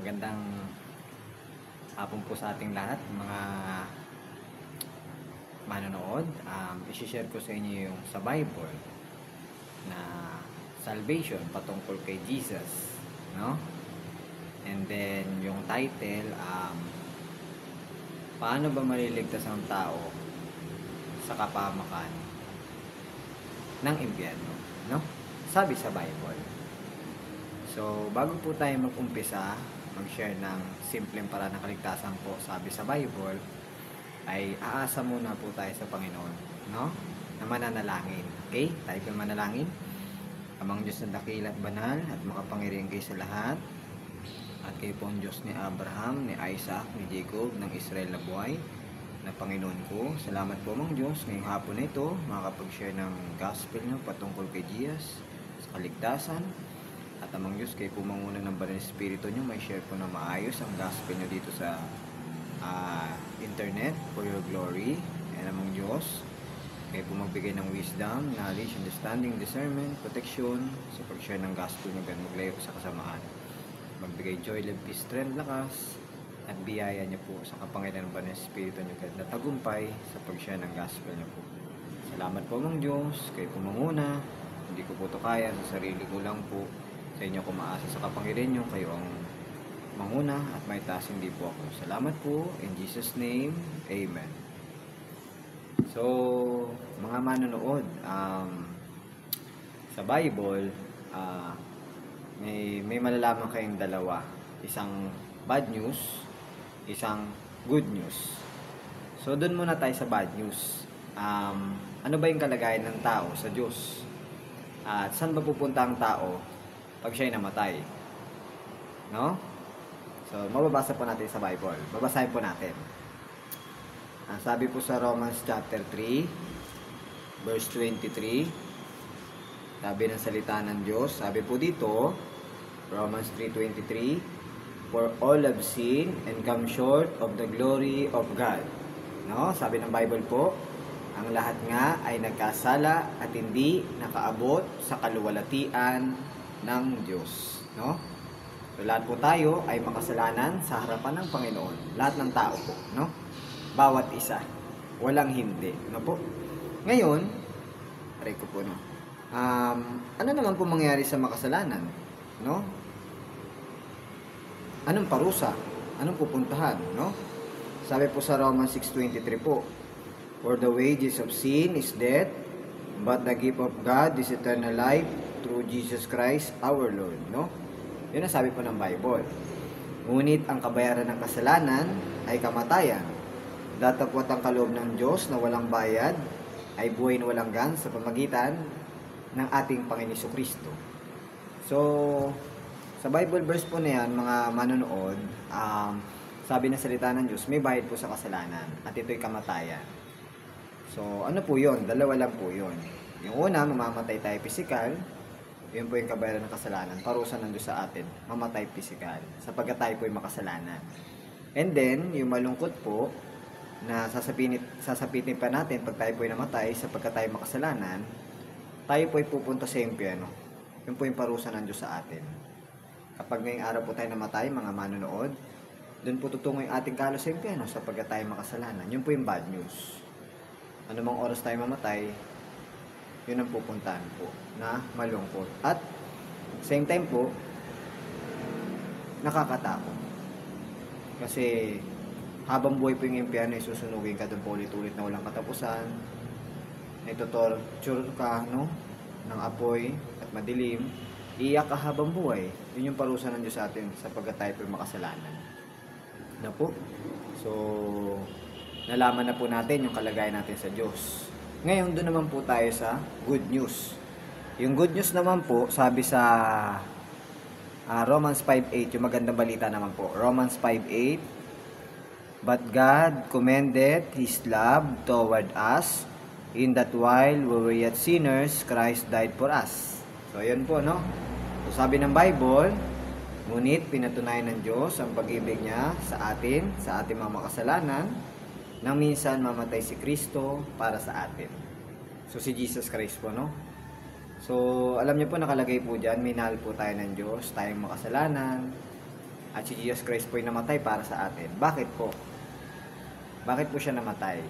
Magandang hapon po sa ating lahat, mga manonood. I-share ko sa inyo yung sa Bible na salvation patungkol kay Jesus, no? And then yung title, paano ba maliligtas ang tao sa kapahamakan ng impyerno, no? Sabi sa Bible. So, bago po tayo mag-umpisa, mag-share ng simpleng paraan ng kaligtasan po, sabi sa Bible, ay aasa muna po tayo sa Panginoon, no? Na mananalangin. Okay? Tayo po manalangin. Amang Diyos na dakila at banal at makapangyarihan kayo sa lahat. At kayo po ang Diyos ni Abraham, ni Isaac, ni Jacob, ng Israel na buhay, na Panginoon ko. Salamat po amang Diyos ngayong hapon na ito, makakapag-share ng gospel nyo patungkol kay Jesus sa kaligtasan. At amang Diyos, kayo po manguna ng banal espiritu nyo, may share po na maayos ang gospel nyo dito sa internet for your glory. And amang Diyos, kayo po magbigay ng wisdom, knowledge, understanding, discernment, protection sa pag-share ng gospel nyo, ganun maglayo sa kasamaan. Magbigay joy, love, peace, strength, lakas, at biyaya niyo po sa kapangyarihan ng banal espiritu nyo, na tagumpay sa pag-share ng gospel nyo po. Salamat po amang Diyos, kayo po manguna. Hindi ko po ito kaya, sa sarili ko lang po. Sa inyo ko maasa sa kapangyarihan nyo, kayo ang manguna at may taas, hindi po ako. Salamat po, in Jesus name, Amen. So, mga manonood, sa Bible, may malalaman kayong dalawa. Isang bad news, isang good news. So, doon muna tayo sa bad news. Ano ba yung kalagayan ng tao sa Diyos? At saan ba pupunta ang tao pag siya'y namatay? No? So, mababasa po natin sa Bible. Babasahin po natin. Sabi po sa Romans chapter 3, verse 23, sabi ng salita ng Diyos, sabi po dito, Romans 3:23, for all have sinned and come short of the glory of God. No? Sabi ng Bible po, ang lahat nga ay nagkasala at hindi nakaabot sa kaluwalhatian ng Diyos. No? So, lahat po tayo ay makasalanan sa harapan ng Panginoon. Lahat ng tao po. No? Bawat isa. Walang hindi. No po? Ngayon, aray ko po, no? Ano naman po mangyari sa makasalanan? No? Anong parusa? Anong pupuntahan? No? Sabi po sa Romans 6:23 po, for the wages of sin is death, but the gift of God is eternal life through Jesus Christ our Lord. No? Yun ang sabi po ng Bible. Ngunit ang kabayaran ng kasalanan ay kamatayan. Datapwat ang kaloob ng Diyos na walang bayad ay buhay na walang hanggan sa pamagitan ng ating Panginoon Kristo. So, sa Bible verse po na yan, mga manonood, sabi ng salita ng Diyos, may bayad po sa kasalanan at ito'y kamatayan. So, ano po yun? Dalawa lang po yun. Yung una, mamamatay tayo physical. Yun po yung kabayaran ng kasalanan. Parusa ng Diyos sa atin, mamatay physical, sapagkat tayo po yung makasalanan. And then, yung malungkot po, na sasapitin pa natin pag tayo po ay namatay, sapagkat tayo makasalanan, tayo po ay pupunta sa impyerno. Yun po yung parusa ng Diyos sa atin. Kapag ngayong araw po tayo namatay, mga manonood, doon po tutungo yung ating kalo sa impyerno, sapagkat tayo makasalanan. Yun po yung bad news. Anumang oras tayo mamatay, yun ang pupuntahan po na malungkot. At same time po, nakakatakot. Kasi habang buhay po yung impyerno, susunugin ka doon po ulit-ulit na walang katapusan. Ito-torture ka, no? Ng apoy at madilim. Iyak ka habang buhay. Yun yung parusa ng Diyos sa atin sapagkat tayo po yung makasalanan. Na po? So, nalaman na po natin yung kalagayan natin sa Diyos. Ngayon, doon naman po tayo sa good news. Yung good news naman po, sabi sa Romans 5:8, yung magandang balita naman po. Romans 5:8, but God commended His love toward us, in that while we were yet sinners, Christ died for us. So, yun po, no? So, sabi ng Bible, ngunit pinatunayan ng Diyos ang pag-ibig niya sa atin, sa ating mga makasalanan, nang minsan mamatay si Kristo para sa atin. So, si Jesus Christ po, no? So, alam niyo po, nakalagay po dyan, minahal po tayo ng Diyos, tayong makasalanan, At si Jesus Christ po ay namatay para sa atin. Bakit po? Bakit po siya namatay?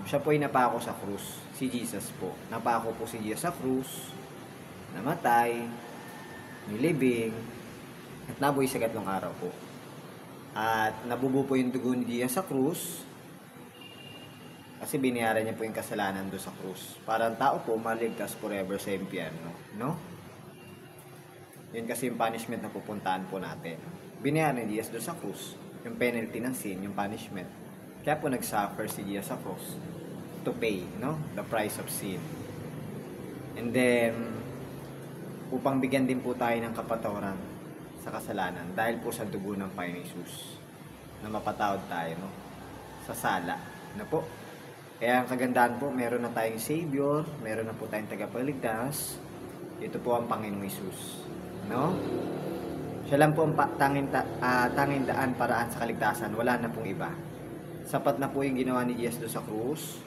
Siya po ay napako sa krus. Si Jesus po. Napako po si Jesus sa krus. Namatay. Nilibing. At nabuhay sa gatlong araw po. At nabubo po yung dugo ni Jesus sa krus. Kasi binayaran niya po yung kasalanan doon sa krus. Para ang tao po maligtas forever sa impyerno. No? Yun kasi yung punishment na pupuntahan po natin. Binayaran ni Jesus doon sa krus. Yung penalty ng sin, yung punishment. Kaya po nag-suffer si Jesus sa cross to pay, no? The price of sin. And then, upang bigyan din po tayo ng kapatawaran sa kasalanan dahil po sa dugo ng Panginoon Jesus na mapatawad tayo, no? Sa sala. Na po. Kaya ang kagandahan po, meron na tayong Savior, meron na po tayong tagapagligtas. Ito po ang Panginoong Jesus, no? Siya lang po ang tanging daan paraan sa kaligtasan. Wala na pong iba. Sapat na po yung ginawa ni Jesus doon sa krus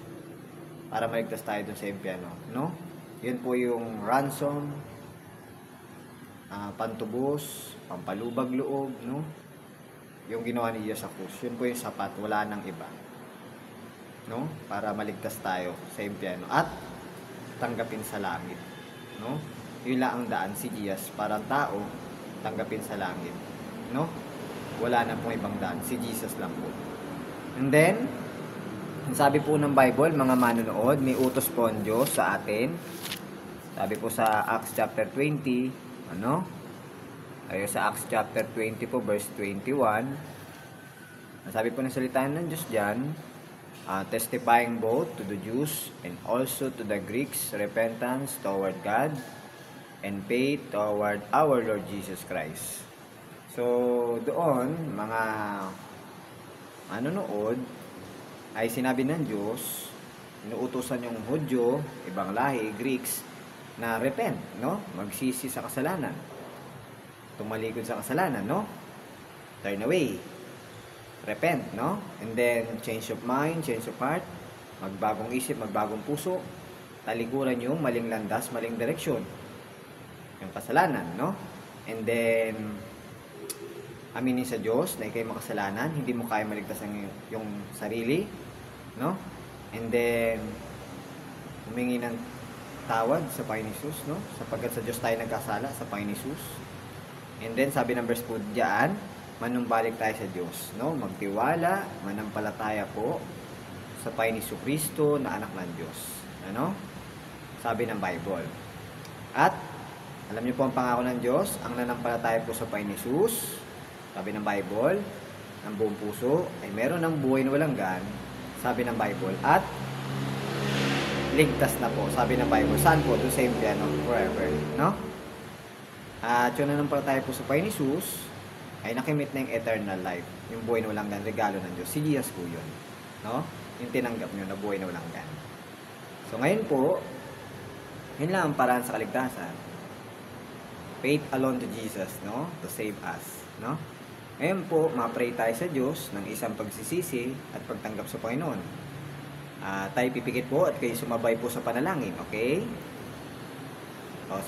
para maligtas tayo doon sa impyerno, no? Yun po yung ransom, pantubos, pampalubag loob, no? Yung ginawa ni Jesus sa krus. Yun po yung sapat, wala nang iba, no? Para maligtas tayo sa impyerno at tanggapin sa langit, no? Yun lang ang daan si Jesus para ang tao tanggapin sa langit, no? Wala na pong ibang daan, si Jesus lang po. And then, sabi po ng Bible, mga manonood, may utos po ang Diyos sa atin. Sabi po sa Acts chapter 20, ano? Ayo sa Acts chapter 20 po, verse 21. Sabi po ng salita ng Diyos dyan, testifying both to the Jews and also to the Greeks, repentance toward God and faith toward our Lord Jesus Christ. So, doon, mga manonood, ay sinabi ng Diyos, inuutosan yung Hudyo, ibang lahi, Greeks, na repent, no? Magsisi sa kasalanan. Tumalikod sa kasalanan, no? Turn away. Repent, no? And then, change of mind, change of heart, magbagong isip, magbagong puso, talikuran yung maling landas, maling direksyon. Yung kasalanan, no? And then, aminin sa Diyos na ikay makasalanan, hindi mo kaya maligtas ang yung sarili, no? And then, humingi ng tawad sa Panginoon Jesus, no? Sapagkat sa Diyos tayo nagkasala, sa Panginoon Jesus. And then, sabi ng verse po diyan, manumbalik tayo sa Diyos, no? Magtiwala, manampalataya po sa Panginoon Kristo na anak ng Diyos. Ano? Sabi ng Bible. At, alam niyo po ang pangako ng Diyos, ang nanampalataya po sa Panginoon Jesus, sabi ng Bible, ng buong puso, ay meron ng buhay na walang gan, sabi ng Bible, at ligtas na po, sabi ng Bible. Saan po? Doon sa impyerno, forever, no? At yun na nampalataya po sa Panginoon Jesus, ay nakimit na yung eternal life, yung buhay na walang gan, regalo ng Diyos. Si Jesus po yun, no? Yung tinanggap nyo na buhay na walang gan. So ngayon po, yun lang ang paraan sa kaligtasan. Faith alone to Jesus, no? To save us, no? Ngayon po, ma-pray tayo sa Diyos ng isang pagsisisi at pagtanggap sa Panginoon. Tayo pipikit po at kayo sumabay po sa panalangin, okay?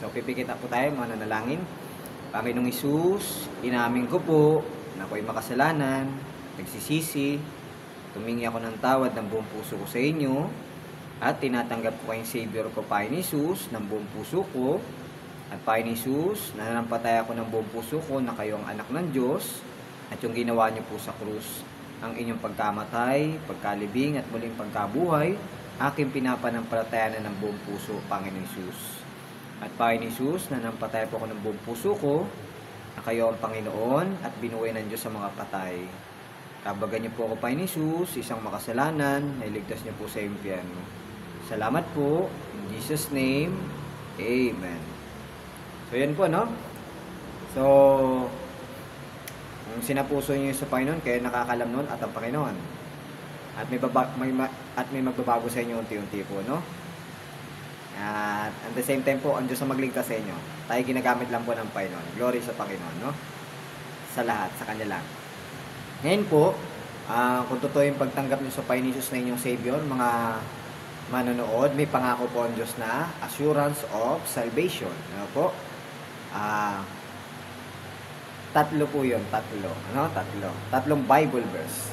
So, pipikit na po tayo, mga nanalangin. Panginoong Hesus, inamin ko po na ako'y makasalanan, nagsisisi, tumingi ako ng tawad ng buong puso ko sa inyo, at tinatanggap ko kayong Savior ko, Panginoong Hesus, ng buong puso ko. At Panginoon Hesus, nananampataya ako ng buong puso ko na kayo ang anak ng Diyos at yung ginawa niyo po sa krus, ang inyong pagkamatay, pagkalibing at muling pagkabuhay, aking pinapanampalatayanan ng buong puso, Panginoon Hesus. At Panginoon Hesus, nananampataya po ako ng buong puso ko na kayo ang Panginoon at binuhay ng Diyos sa mga patay. Kabagan niyo po ako, Panginoon Hesus, isang makasalanan, nailigtas niyo po sa impyerno. Salamat po. In Jesus' name, Amen. So, yan po, no? So, kung sinapuso niyo sa Panginoon, kayo nakakalam nun at ang Panginoon. At may magbabago sa inyo unti-unti po, no? At the same time po, ang Diyos ang magligtas sa inyo. Tayo ginagamit lang po ng Panginoon. Glory sa Panginoon, no? Sa lahat, sa Kanya lang. Ngayon po, kung totoo yung pagtanggap niyo sa Panginoon Jesus na inyong Savior, mga manonood, may pangako po ang Diyos na assurance of salvation. Ano po? Tatlo po yun, tatlo. Ano? Tatlo. Tatlong Bible verse.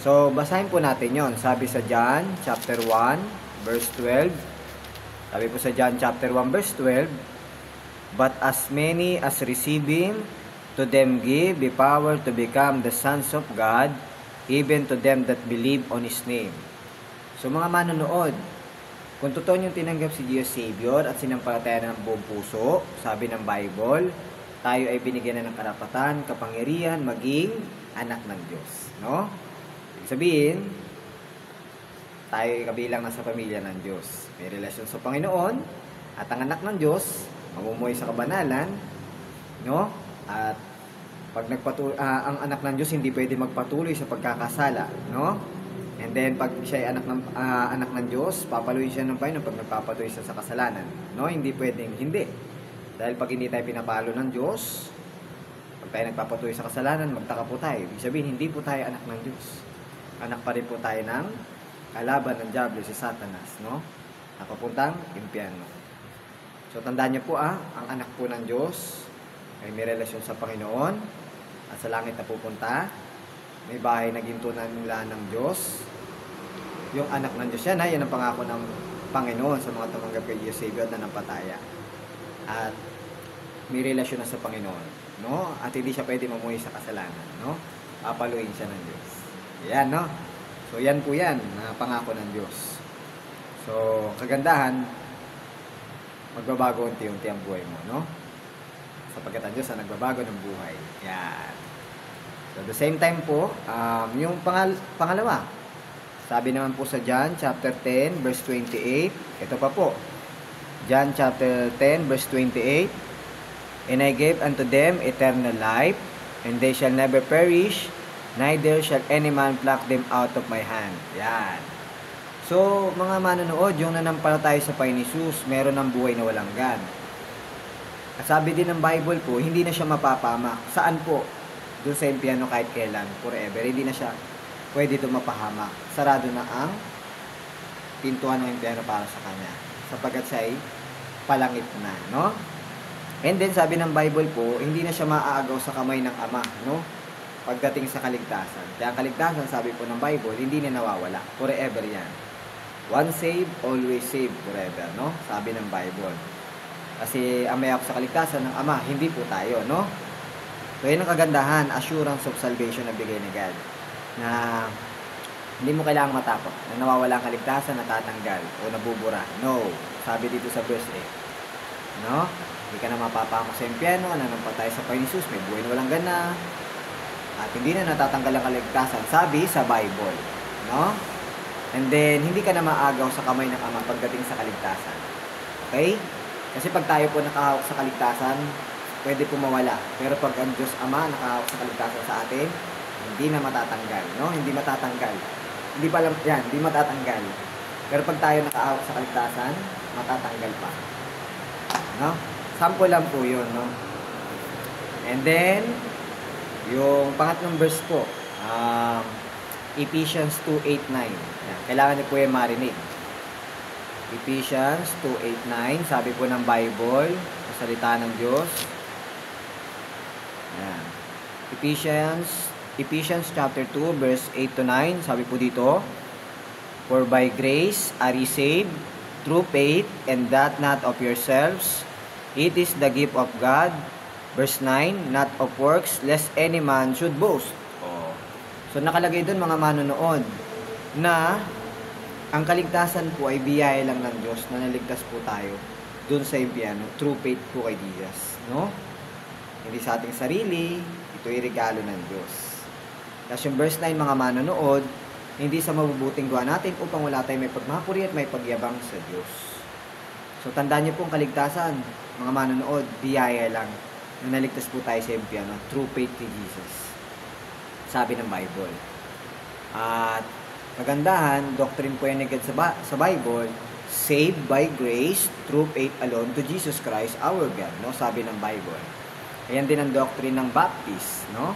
So, basahin po natin yon. Sabi sa John, chapter 1, verse 12. Sabi po sa John, chapter 1, verse 12, "But as many as receive Him, to them give the power to become the sons of God, even to them that believe on His name." So, mga manonood, kung totoo niyong tinanggap si Jesus Savior at sinampalataya ng buong puso, sabi ng Bible, tayo ay binigyan na ng karapatan, kapangyarihan, maging anak ng Diyos. No? Ibig sabihin, tayo ay kabilang na sa pamilya ng Diyos. May relasyon sa Panginoon, at ang anak ng Diyos, mamumuhay sa kabanalan, no? At pag ang anak ng Diyos hindi pwede magpatuloy sa pagkakasala, no? And then pag siya ay anak ng Diyos, papaluin siya ng Panginoon pag nagpapatuloy siya sa kasalanan, no? Hindi pwedeng hindi. Dahil pag hindi tayo pinapalo ng Diyos, pag tayo nagpapatuloy sa kasalanan, magtaka po tayo. Ibig sabihin, hindi po tayo anak ng Diyos. Anak pa rin po tayo ng kalaban ng Diablo, si Satanas, no? Napapuntang impyerno. So, tandaan niyo po, ang anak po ng Diyos ay may relasyon sa Panginoon at sa langit na pupunta. May bahay na gintunan nila ng Diyos. Yung anak ng Diyos yan, yan ang pangako ng Panginoon sa mga tumanggap kay Jesus Savior na nampataya. At may relasyon na sa Panginoon, no? At hindi siya pwede mamuhay sa kasalanan, no? Papaluin siya ng Diyos. Yan, no? So, yan po yan, na pangako ng Diyos. So, kagandahan, magbabago unti-unti ang buhay mo, no? Sapagkat ang Diyos ang nagbabago ng buhay. Yan. So, at the same time po, yung pangalawa, sabi naman po sa John, chapter 10, verse 28, ito pa po, John chapter 10 verse 28, "And I gave unto them eternal life, and they shall never perish, neither shall any man pluck them out of my hand." Yan. So, mga manonood, yung nanampalataya sa Panginoon Jesus, meron ng buhay na walang hanggan. At sabi din ng Bible po, hindi na siya mapapahamak. Saan po? Doon sa impyerno kahit kailan, forever. Hindi na siya pwede ito mapahamak. Sarado na ang pintuan ng impyerno para sa kanya, sapagkat siya ay palangit na, no? And then, sabi ng Bible po, hindi na siya maaagaw sa kamay ng Ama, no? Pagdating sa kaligtasan. Kaya ang kaligtasan, sabi po ng Bible, hindi na nawawala. Forever yan. Once saved, always saved forever, no? Sabi ng Bible. Kasi ang may ako sa kaligtasan ng Ama, hindi po tayo, no? So, yun ang kagandahan, assurance of salvation na bigay ni God. Na hindi mo kailangang matakot na nawawala ang kaligtasan, natatanggal o nabubura. No. Sabi dito sa verse 8. No? Hindi ka na mapapahamak sa impyerno, nanampatay sa Panginoon Jesus, may buhay na walang gana. At hindi na natatanggal ang kaligtasan. Sabi sa Bible. No? And then, hindi ka na maagaw sa kamay ng Ama pagdating sa kaligtasan. Okay? Kasi pag tayo po nakahawak sa kaligtasan, pwede po mawala. Pero pag ang Diyos Ama nakahawak sa kaligtasan sa atin, hindi na matatanggal. No? Hindi matatanggal. Hindi pa lang, yan, hindi matatanggal. Pero pag tayo nakaawak sa kaligtasan, matatanggal pa. No? Sample lang po yun, no? And then, yung pangatlong verse po, Ephesians 2:8-9. Yan, kailangan niyo po yung marinig. Ephesians 2:8-9, sabi po ng Bible, sa salita ng Diyos. Yan. Ephesians chapter 2 verse 8-9, sabi po dito, "For by grace are ye saved through faith, and that not of yourselves, it is the gift of God." Verse 9, "Not of works, lest any man should boast." So nakalagay doon, mga manonood, na ang kaligtasan po ay biyaya lang ng Diyos na naligtas po tayo doon sa impyerno through faith po kay Jesus, no? Hindi sa ating sarili, ito ay regalo ng Diyos. Tapos yung verse 9, mga manonood, hindi sa mabubuting gawa natin upang wala tayong may pagmapuri at may pagyabang sa Diyos. So tandaan niyo po ang kaligtasan, mga manonood, biyaya lang na naligtas po tayo sa impyerno through faith kay Jesus. Sabi ng Bible. At kagandahan, doctrine po yan agad sa Bible, saved by grace through faith alone to Jesus Christ our God, no? Sabi ng Bible. Ayan din ang doctrine ng Baptist, no?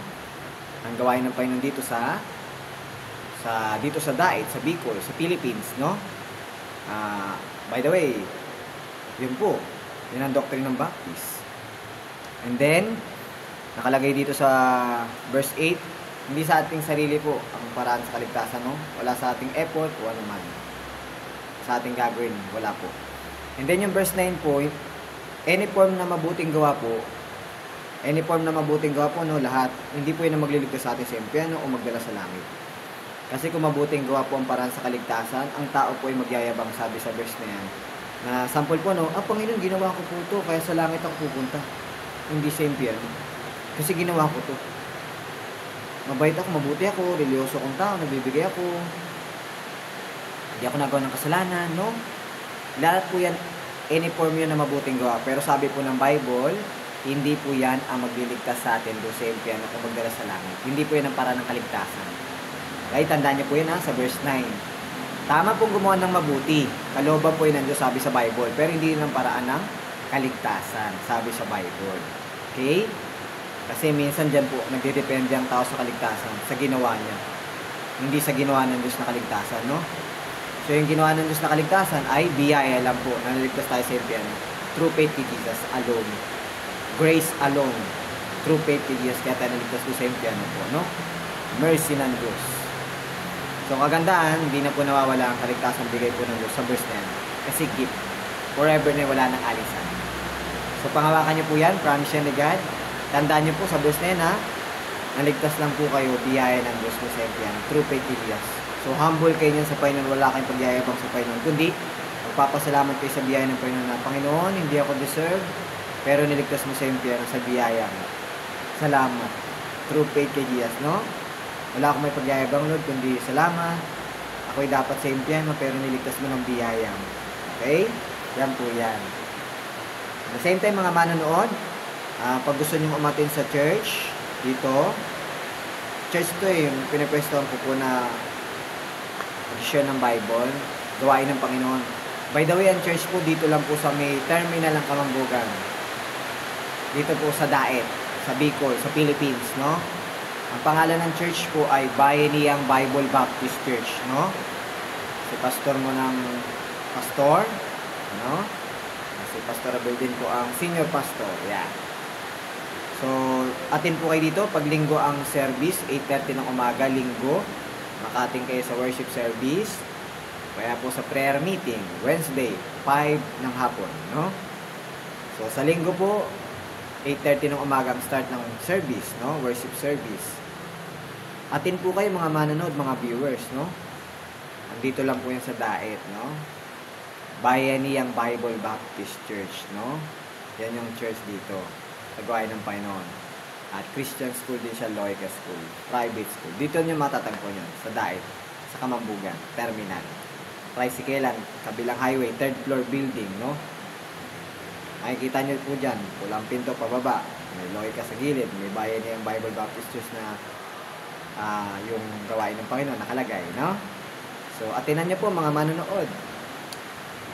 Ang gawain ng Panginoon dito sa Dait, sa Bicol, sa Philippines, no? By the way, yun po, yun ang doctrine ng Baptist. And then, Nakalagay dito sa verse 8, hindi sa ating sarili po ang paraan sa kaligtasan, no? Wala sa ating effort o ano man. Sa ating gagawin, wala po. And then yung verse 9 po, any form na mabuting gawa po, no, lahat, hindi po yun ang magliligtas sa atin sa impyerno o magdala sa langit. Kasi kung mabuting gawa po ang paraan sa kaligtasan, ang tao po ay magyayabang, sabi sa verse na yan. Na sample po, no, Panginoon, ginawa ko po ito, kaya sa langit ako pupunta. Hindi sa impyerno. Kasi ginawa ko to. Mabait ako, mabuti ako, religyoso akong tao, nagbibigay ako. Hindi ako nagawa ng kasalanan, no? Lahat po yan, any form yun na mabuting gawa. Pero sabi po ng Bible, hindi po yan ang magliligtas sa atin doon sa impyerno o magdala sa langit. Hindi po yan ang paraan ng kaligtasan. Kaya tandaan niyo po yun sa verse 9. Tama pong gumawa ng mabuti. Kalooban po yun ng Diyos, sabi sa Bible. Pero hindi yun ang paraan ng kaligtasan, sabi sa Bible. Okay? Kasi minsan dyan po, nagdidepende ang tao sa kaligtasan, sa ginawa niya. Hindi sa ginawa ng Diyos na kaligtasan, no? So, yung ginawa ng Diyos na kaligtasan ay biyaya lang po. Naliligtas tayo sa impyerno. Through faith in Jesus alone. Grace alone. Through faith in Jesus, kaya tayo naligtas po sa impyerno po, no? Mercy ng Diyos. So, kagandaan, hindi na po nawawala ang kaligtasan bigay po ng Diyos sa verse 10. Kasi gift. Forever na wala ng alisan. So, panghawakan niyo po yan. Promise yan ni God. Tandaan niyo po sa verse na yan, ha? Naligtas lang po kayo, biyaya ng Diyos po sa impyerno. Through faith in Jesus. So, humble kayo niyan sa Panginoon. Wala kayong pagyayabang sa Panginoon. Kundi, magpapasalamat kayo sa biyaya ng Panginoon na, Panginoon, hindi ako deserve, pero niligtas mo sa impyerno sa biyaya mo. Salamat. Through faith kay Jesus, no? Wala akong may pagyayabang, Lord, kundi salamat. Ako'y dapat sa impyerno, pero niligtas mo ng biyaya mo. Okay? Yan po yan. At the same time, mga manonood, pag gusto nyo umatin sa church, dito, church to yung pinapwestohan ko po na share ng Bible, gawain ng Panginoon. By the way, ang church po dito lang po sa may terminal ng Kamambugan. Dito po sa Daet, sa Bicol, sa Philippines, no? Ang pangalan ng church po ay Bayanihan Bible Baptist Church, no? Si pastor mo ng pastor, no? Si Pastor Abel din po ang senior pastor, yeah. So, atin po kayo dito, pag linggo ang service, 8:30 ng umaga, linggo. Makating kayo sa worship service. Kaya po sa prayer meeting, Wednesday, 5 ng hapon, no? So, sa linggo po, 8:30 ng umaga ang start ng service, no? Worship service. Atin po kayo mga manonood, mga viewers, no? Andito lang po yan sa Daet, no? Bayanihan Bible Baptist Church, no? Yan yung church dito. Nagawain ng Panginoon. At Christian school din siya, Loica School. Private school. Dito nyo matatagpo nyo. Sa Daet. Sa Kamambugan. Terminal. Tricyclean. Kabilang highway. 3rd floor building, no? Makikita nyo po dyan. Pulang pinto pababa. May Loica sa gilid. May Bayanihan Bible Baptist Church na yung gawain ng Panginoon nakalagay, no? So, atinan nyo po mga manonood.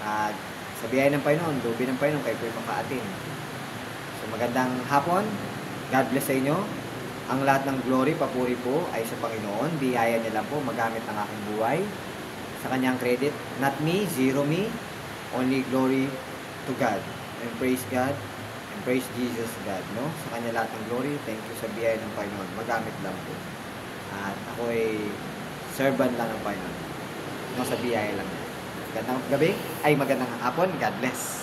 At sa biyaya ng Panginoon, lubi ng Panginoon, kayo po yung makaatin. So, magandang hapon. God bless sa inyo. Ang lahat ng glory, papuri po ay sa Panginoon. Biyaya niya lang po magamit ng aking buhay. Sa kanyang credit. Not me, zero me. Only glory to God. And praise God. And praise Jesus God. No? Sa kanya lahat ng glory. Thank you sa biyaya ng Panginoon. Magamit lang po. At ako ay servant lang ng Panginoon. No, sa biyaya lang. Magandang gabi. Ay, magandang hapon. God bless.